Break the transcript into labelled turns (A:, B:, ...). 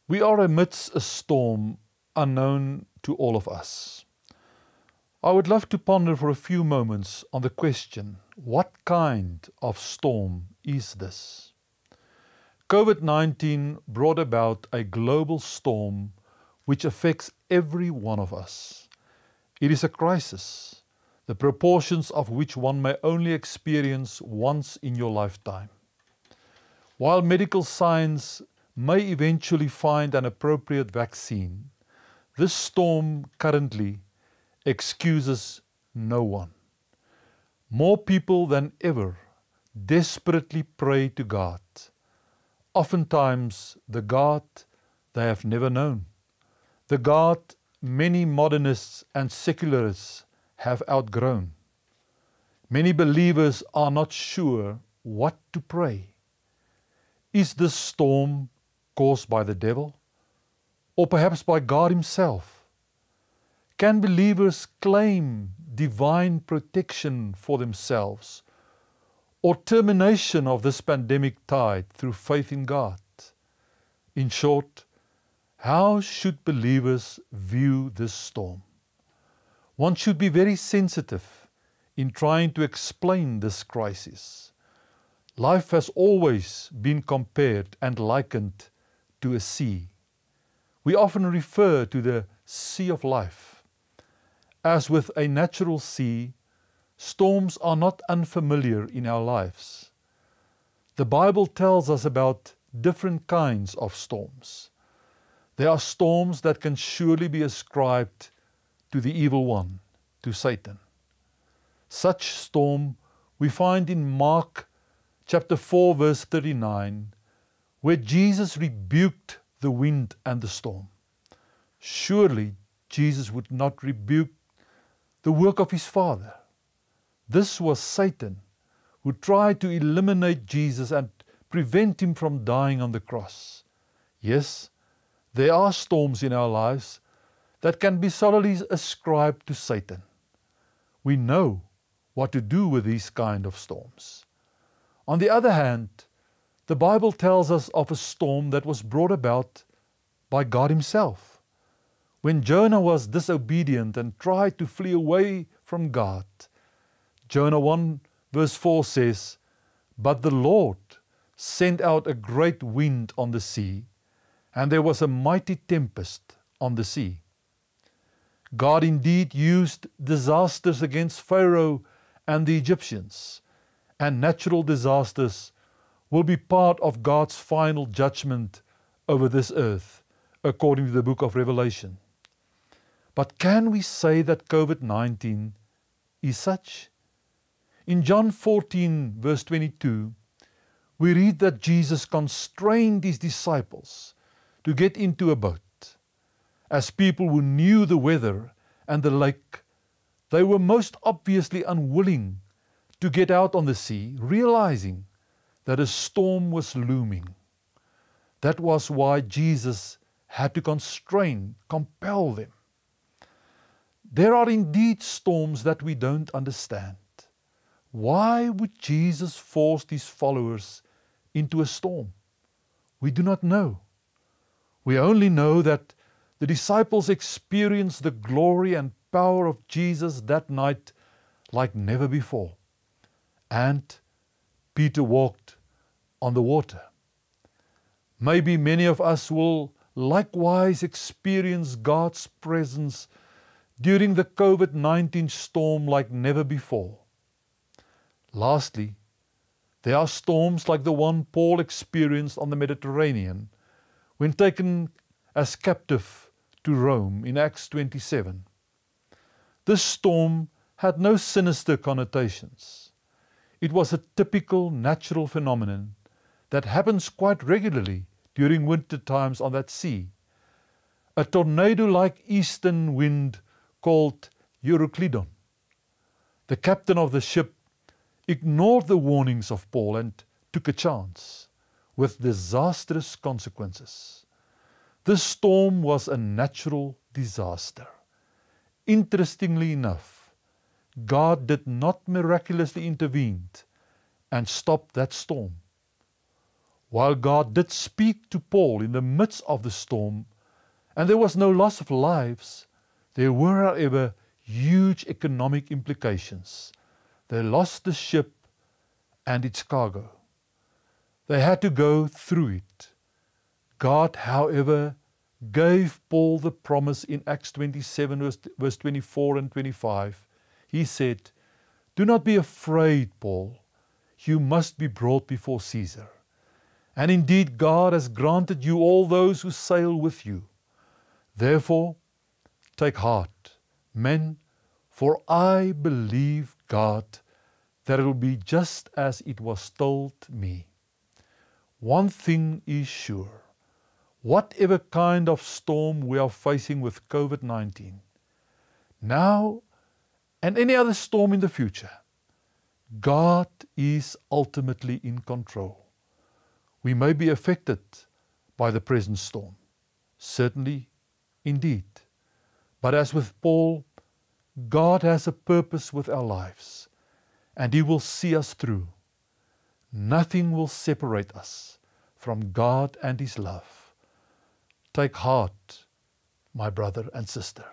A: We are amidst a storm unknown to all of us. I would love to ponder for a few moments on the question, what kind of storm is this? COVID-19 brought about a global storm which affects every one of us. It is a crisis, the proportions of which one may only experience once in your lifetime. While medical science may eventually find an appropriate vaccine, this storm currently excuses no one. More people than ever desperately pray to God, oftentimes the God they have never known, the God many modernists and secularists have outgrown. Many believers are not sure what to pray. Is this storm caused by the devil, or perhaps by God Himself? Can believers claim divine protection for themselves, or termination of this pandemic tide through faith in God? In short, how should believers view this storm? One should be very sensitive in trying to explain this crisis. Life has always been compared and likened to a sea. We often refer to the sea of life. As with a natural sea, storms are not unfamiliar in our lives. The Bible tells us about different kinds of storms. There are storms that can surely be ascribed to the evil one, to Satan. Such storm we find in Mark chapter 4 verse 39, where Jesus rebuked the wind and the storm. Surely Jesus would not rebuke the work of His Father. This was Satan, who tried to eliminate Jesus and prevent Him from dying on the cross. Yes, there are storms in our lives that can be solely ascribed to Satan. We know what to do with these kind of storms. On the other hand, the Bible tells us of a storm that was brought about by God Himself. When Jonah was disobedient and tried to flee away from God, Jonah 1 verse 4 says, "But the Lord sent out a great wind on the sea, and there was a mighty tempest on the sea." God indeed used disasters against Pharaoh and the Egyptians, and natural disasters will be part of God's final judgment over this earth, according to the book of Revelation. But can we say that COVID-19 is such? In John 14 verse 22, we read that Jesus constrained His disciples to get into a boat. As people who knew the weather and the lake, they were most obviously unwilling to get out on the sea, realizing that a storm was looming. That was why Jesus had to compel them. There are indeed storms that we don't understand. Why would Jesus force His followers into a storm? We do not know. We only know that the disciples experienced the glory and power of Jesus that night like never before. And Peter walked on the water. Maybe many of us will likewise experience God's presence during the COVID-19 storm like never before. Lastly, there are storms like the one Paul experienced on the Mediterranean when taken as captive to Rome in Acts 27. This storm had no sinister connotations. It was a typical natural phenomenon that happens quite regularly during winter times on that sea. A tornado-like eastern wind called Euroclydon. The captain of the ship ignored the warnings of Paul and took a chance, with disastrous consequences. This storm was a natural disaster. Interestingly enough, God did not miraculously intervene and stop that storm. While God did speak to Paul in the midst of the storm, and there was no loss of lives, there were, however, huge economic implications. They lost the ship and its cargo. They had to go through it. God, however, gave Paul the promise in Acts 27, verse 24 and 25. He said, "Do not be afraid, Paul. You must be brought before Caesar. And indeed, God has granted you all those who sail with you. Therefore, take heart, men, for I believe God that it will be just as it was told me. One thing is sure, whatever kind of storm we are facing with COVID-19, now and any other storm in the future, God is ultimately in control. We may be affected by the present storm, certainly, indeed. But as with Paul, God has a purpose with our lives, and He will see us through. Nothing will separate us from God and His love. Take heart, my brother and sister.